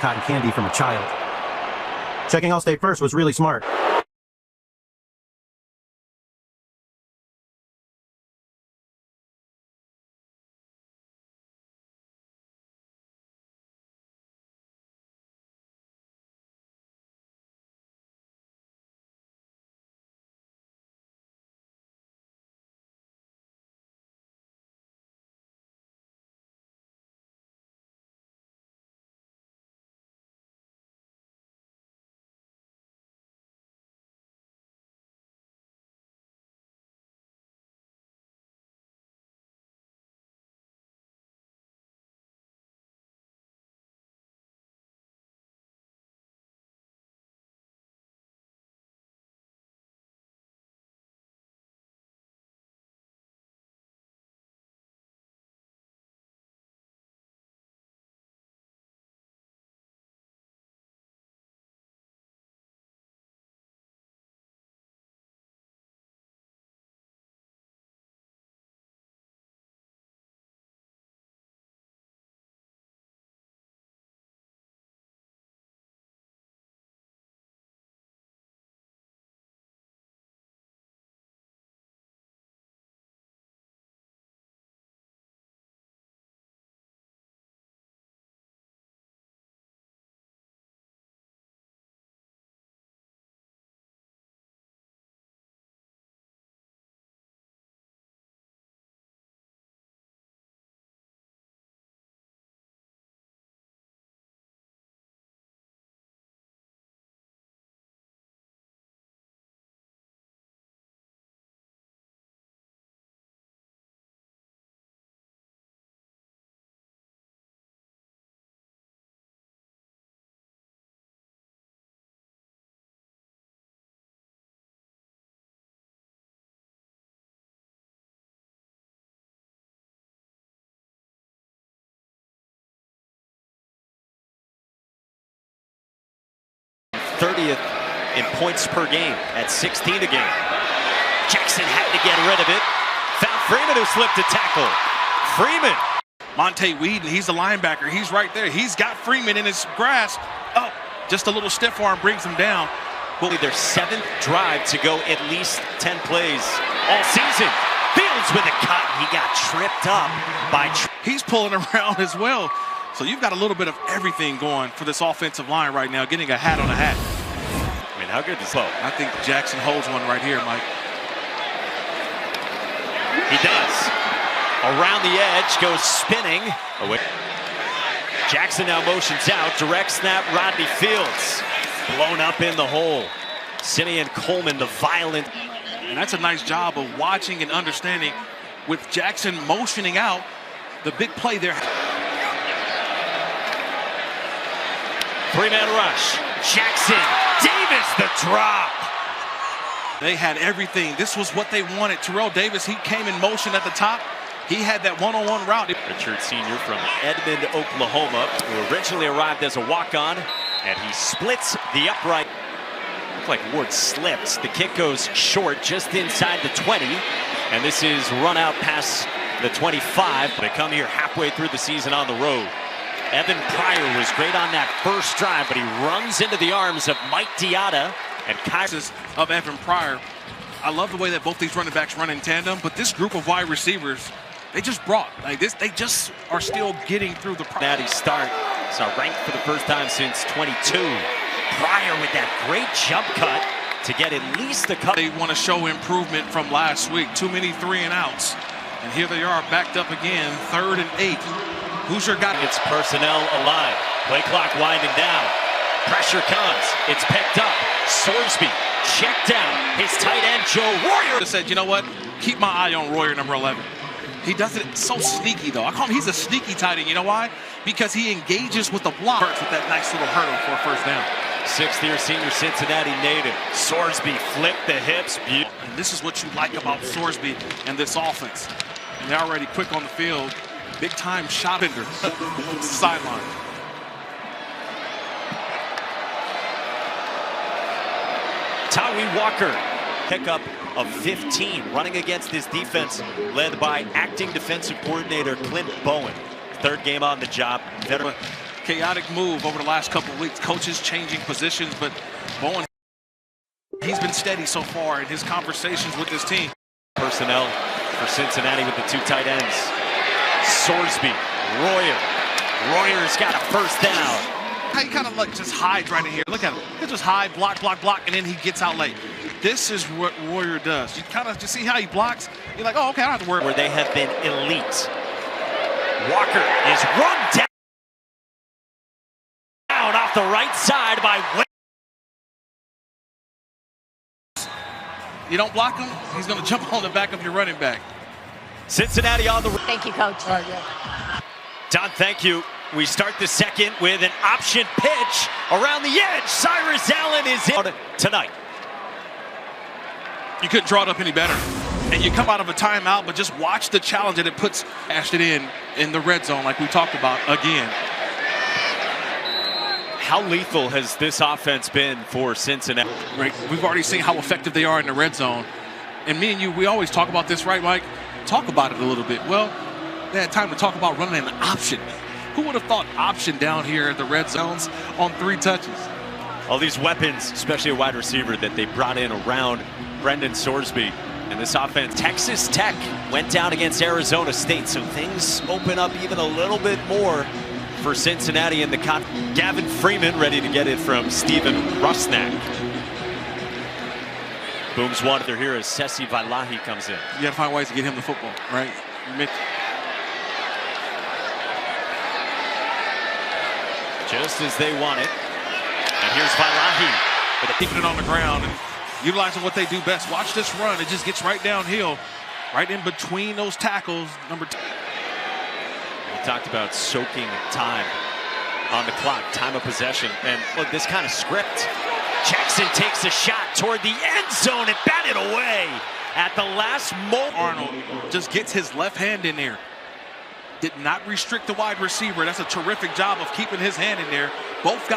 cotton candy from a child. Checking Allstate first was really smart. '30th in points per game at 16 a game. Jackson had to get rid of it. Found Freeman, who slipped a tackle. Freeman. Monte Whedon, he's the linebacker. He's right there. He's got Freeman in his grasp. Oh, just a little stiff arm brings him down. Will be their 7th drive to go at least 10 plays all season. Fields with a cut. He got tripped up by... He's pulling around as well. So you've got a little bit of everything going for this offensive line right now, getting a hat on a hat. I mean, how good is that? I think Jackson holds one right here, Mike. He does. Around the edge, goes spinning. Away. Jackson now motions out, direct snap, Rodney Fields. Blown up in the hole. Simeon Coleman, the violent. And that's a nice job of watching and understanding with Jackson motioning out the big play there. Three-man rush. Jackson, Davis, the drop. They had everything. This was what they wanted. Terrell Davis, he came in motion at the top. He had that one-on-one route. Richard Sr. from Edmond, Oklahoma, who originally arrived as a walk-on, and he splits the upright. Looked like Ward slipped. The kick goes short, just inside the 20, and this is run out past the 25. They come here halfway through the season on the road. Evan Pryor was great on that first drive, but he runs into the arms of Mike Diatta and Kaiser. Of Evan Pryor. I love the way that both these running backs run in tandem, but this group of wide receivers, they just brought like this. They just are still getting through the Cincinnati start. So ranked for the first time since 22. Pryor with that great jump cut to get at least a couple. They want to show improvement from last week. Too many 3-and-outs, and here they are backed up again, 3rd and 8. Who's your guy? It's personnel alive. Play clock winding down. Pressure comes. It's picked up. Sorsby checked down. His tight end, Joe Royer. Said, you know what? Keep my eye on Royer, number 11. He does it so sneaky, though. I call him, he's a sneaky tight end. You know why? Because he engages with the block with that nice little hurdle for a first down. 6th-year senior Cincinnati native. Sorsby flipped the hips. And this is what you like about Sorsby and this offense. And they're already quick on the field. Big-time shot hitter. Sideline. Tawee Walker, pickup of 15, running against this defense, led by acting defensive coordinator Clint Bowen. 3rd game on the job. Veteran. chaotic move over the last couple of weeks. Coaches changing positions, but Bowen, he's been steady so far in his conversations with his team. Personnel for Cincinnati with the two tight ends. Sorsby, Royer. Royer's got a first down. He kind of like just hides right in here. Look at him. He'll just hide, block, and then he gets out late. This is what Royer does. You kind of just see how he blocks. You're like, oh, okay, I don't have to worry. Where they have been elite. Walker is run down off the right side by You don't block him, he's going to jump on the back of your running back. Cincinnati on the... Thank you, Coach. All right, yeah. Don, thank you. We start the second with an option pitch around the edge. Cyrus Allen is in tonight. You couldn't draw it up any better. And you come out of a timeout, but just watch the challenge that it puts Ashton in the red zone like we talked about again. How lethal has this offense been for Cincinnati? Right. We've already seen how effective they are in the red zone. And me and you, we always talk about this, right, Mike? Talk about it a little bit. Well, they had time to talk about running an option. Who would have thought option down here at the red zones on 3 touches? All these weapons, especially a wide receiver that they brought in around Brendan Sorsby. And this offense, Texas Tech went down against Arizona State, so things open up even a little bit more for Cincinnati in the Gavin Freeman ready to get it from Steven Rusnak. Booms one. They're here as Sesi Vailahi comes in. You got to find ways to get him the football, right? Just as they want it. And here's Vailahi. Keeping it on the ground and utilizing what they do best. Watch this run. It just gets right downhill, right in between those tackles. Number 2. We talked about soaking time on the clock, time of possession. And look, this kind of script. Jackson takes a shot toward the end zone and batted away at the last moment. Arnold just gets his left hand in there. Did not restrict the wide receiver. That's a terrific job of keeping his hand in there. Both guys.